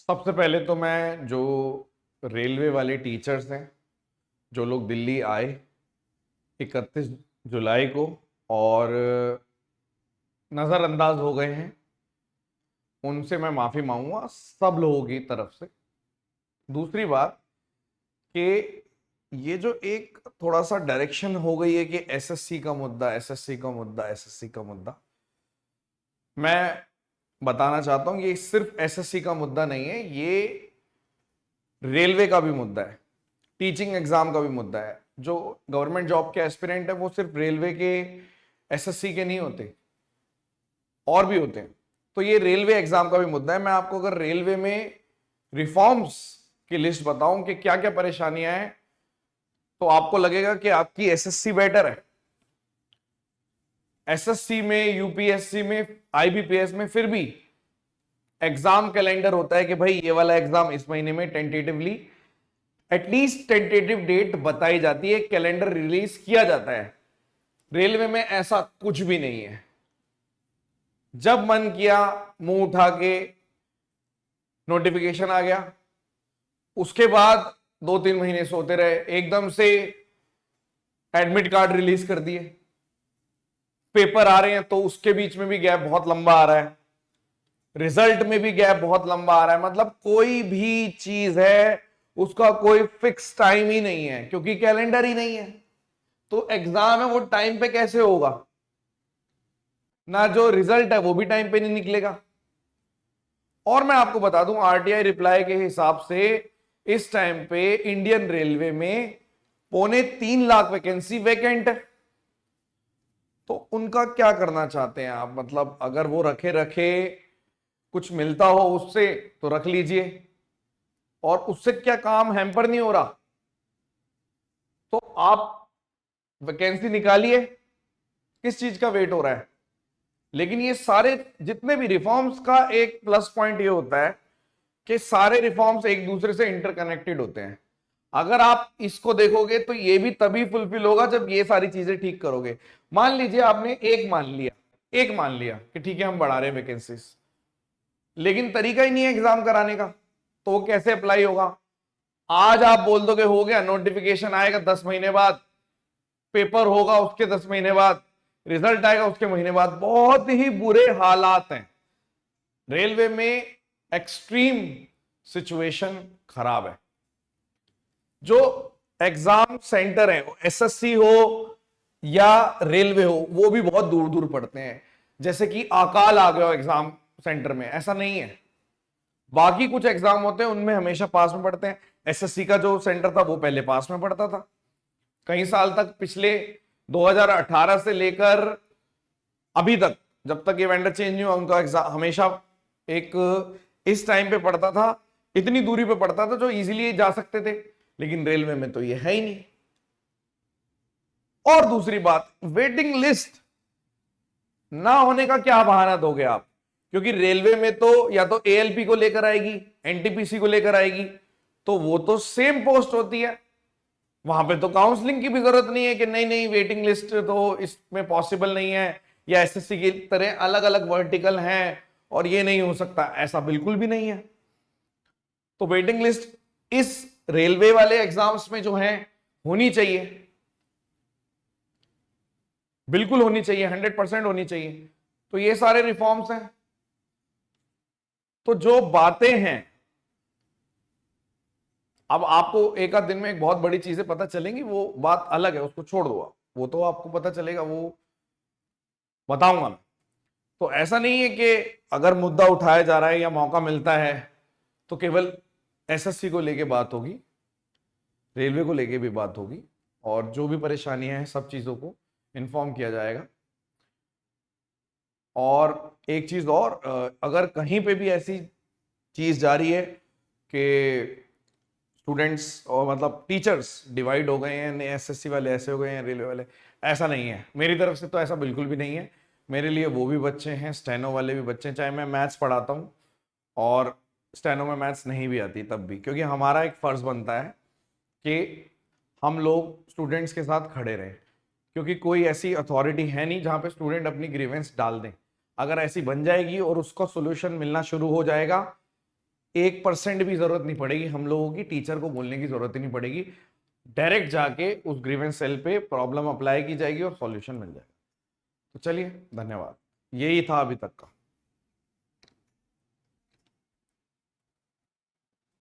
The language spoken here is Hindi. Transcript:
सबसे पहले तो मैं जो रेलवे वाले टीचर्स हैं, जो लोग दिल्ली आए 31 जुलाई को और नज़रअंदाज हो गए हैं, उनसे मैं माफ़ी मांगूंगा सब लोगों की तरफ से। दूसरी बात कि ये जो एक थोड़ा सा डायरेक्शन हो गई है कि एसएससी का मुद्दा, एसएससी का मुद्दा, एसएससी का मुद्दा, मैं बताना चाहता हूं ये सिर्फ एसएससी का मुद्दा नहीं है, ये रेलवे का भी मुद्दा है, टीचिंग एग्जाम का भी मुद्दा है। जो गवर्नमेंट जॉब के एस्पिरेंट है वो सिर्फ रेलवे के एसएससी के नहीं होते, और भी होते हैं। तो ये रेलवे एग्जाम का भी मुद्दा है। मैं आपको अगर रेलवे में रिफॉर्म्स की लिस्ट बताऊं कि क्या क्या परेशानियां हैं, तो आपको लगेगा कि आपकी एसएससी बेटर है। एसएससी में, यूपीएससी में, आईबीपीएस में फिर भी एग्जाम कैलेंडर होता है कि भाई ये वाला एग्जाम इस महीने में टेंटेटिवली, एटलीस्ट टेंटेटिव डेट बताई जाती है, कैलेंडर रिलीज किया जाता है। रेलवे में ऐसा कुछ भी नहीं है। जब मन किया मुंह उठा के नोटिफिकेशन आ गया, उसके बाद 2-3 महीने सोते रहे, एकदम से एडमिट कार्ड रिलीज कर दिए, पेपर आ रहे हैं तो उसके बीच में भी गैप बहुत लंबा आ रहा है, रिजल्ट में भी गैप बहुत लंबा आ रहा है। मतलब कोई भी चीज है उसका कोई फिक्स टाइम ही नहीं है, क्योंकि कैलेंडर ही नहीं है। तो एग्जाम है वो टाइम पे कैसे होगा, ना जो रिजल्ट है वो भी टाइम पे नहीं निकलेगा। और मैं आपको बता दूं, आरटीआई रिप्लाई के हिसाब से इस टाइम पे इंडियन रेलवे में 3.25 लाख वैकेंसी वैकेंट है। तो उनका क्या करना चाहते हैं आप? मतलब अगर वो रखे रखे कुछ मिलता हो उससे तो रख लीजिए, और उससे क्या काम हैम्पर नहीं हो रहा तो आप वैकेंसी निकालिए, किस चीज का वेट हो रहा है? लेकिन ये सारे जितने भी रिफॉर्म्स का एक प्लस पॉइंट ये होता है कि सारे रिफॉर्म्स एक दूसरे से इंटरकनेक्टेड होते हैं। अगर आप इसको देखोगे तो ये भी तभी फुलफिल होगा जब ये सारी चीजें ठीक करोगे। मान लीजिए आपने एक मान लिया कि ठीक है हम बढ़ा रहे हैं वैकेंसीज, लेकिन तरीका ही नहीं है एग्जाम कराने का, तो वो कैसे अप्लाई होगा? आज आप बोल दोगे हो गया, नोटिफिकेशन आएगा 10 महीने बाद, पेपर होगा उसके 10 महीने बाद, रिजल्ट आएगा उसके महीने बाद, बहुत ही बुरे हालात हैं रेलवे में। एक्सट्रीम सिचुएशन खराब है। जो एग्जाम सेंटर है, एसएससी हो या रेलवे हो, वो भी बहुत दूर दूर पड़ते हैं। जैसे कि अकाल आ गया एग्जाम सेंटर में, ऐसा नहीं है। बाकी कुछ एग्जाम होते हैं उनमें हमेशा पास में पढ़ते हैं। एसएससी का जो सेंटर था वो पहले पास में पढ़ता था कई साल तक, पिछले 2018 से लेकर अभी तक, जब तक ये वेंडर चेंज नहीं हुआ, उनका एग्जाम हमेशा एक इस टाइम पे पढ़ता था, इतनी दूरी पे पढ़ता था जो इजीली जा सकते थे। लेकिन रेलवे में तो ये है ही नहीं। और दूसरी बात, वेटिंग लिस्ट ना होने का क्या बहाना दोगे आप? क्योंकि रेलवे में तो या तो एएलपी को लेकर आएगी, एनटीपीसी को लेकर आएगी, तो वो तो सेम पोस्ट होती है, वहां पे तो काउंसलिंग की भी जरूरत नहीं है कि नहीं नहीं वेटिंग लिस्ट तो इसमें पॉसिबल नहीं है, या एसएससी की तरह अलग अलग वर्टिकल हैं और ये नहीं हो सकता, ऐसा बिल्कुल भी नहीं है। तो वेटिंग लिस्ट इस रेलवे वाले एग्जाम्स में जो है होनी चाहिए, बिल्कुल होनी चाहिए, 100% होनी चाहिए। तो ये सारे रिफॉर्म्स हैं। तो जो बातें हैं, अब आपको एक आध दिन में एक बहुत बड़ी चीजें पता चलेंगी, वो बात अलग है, उसको छोड़ दो आप, वो तो आपको पता चलेगा, वो बताऊंगा मैं। तो ऐसा नहीं है कि अगर मुद्दा उठाया जा रहा है या मौका मिलता है तो केवल एसएससी को लेके बात होगी, रेलवे को लेके भी बात होगी, और जो भी परेशानियां हैं सब चीजों को इन्फॉर्म किया जाएगा। और एक चीज और, अगर कहीं पे भी ऐसी चीज जारी है कि स्टूडेंट्स और मतलब टीचर्स डिवाइड हो गए हैं, एसएससी वाले ऐसे हो गए हैं, रेलवे वाले, ऐसा नहीं है मेरी तरफ से, तो ऐसा बिल्कुल भी नहीं है। मेरे लिए वो भी बच्चे हैं, स्टेनो वाले भी बच्चे हैं, चाहे मैं मैथ्स पढ़ाता हूँ और स्टेनो में मैथ्स नहीं भी आती तब भी, क्योंकि हमारा एक फर्ज बनता है कि हम लोग स्टूडेंट्स के साथ खड़े रहें। क्योंकि कोई ऐसी अथॉरिटी है नहीं जहाँ पे स्टूडेंट अपनी ग्रीवेंस डाल दें। अगर ऐसी बन जाएगी और उसका सोल्यूशन मिलना शुरू हो जाएगा 1% भी जरूरत नहीं पड़ेगी हम लोगों की, टीचर को बोलने की जरूरत ही नहीं पड़ेगी। डायरेक्ट जाके उस ग्रीवेंस सेल पे प्रॉब्लम अप्लाई की जाएगी और सॉल्यूशन मिल जाएगा। तो चलिए, धन्यवाद। यही था अभी तक का।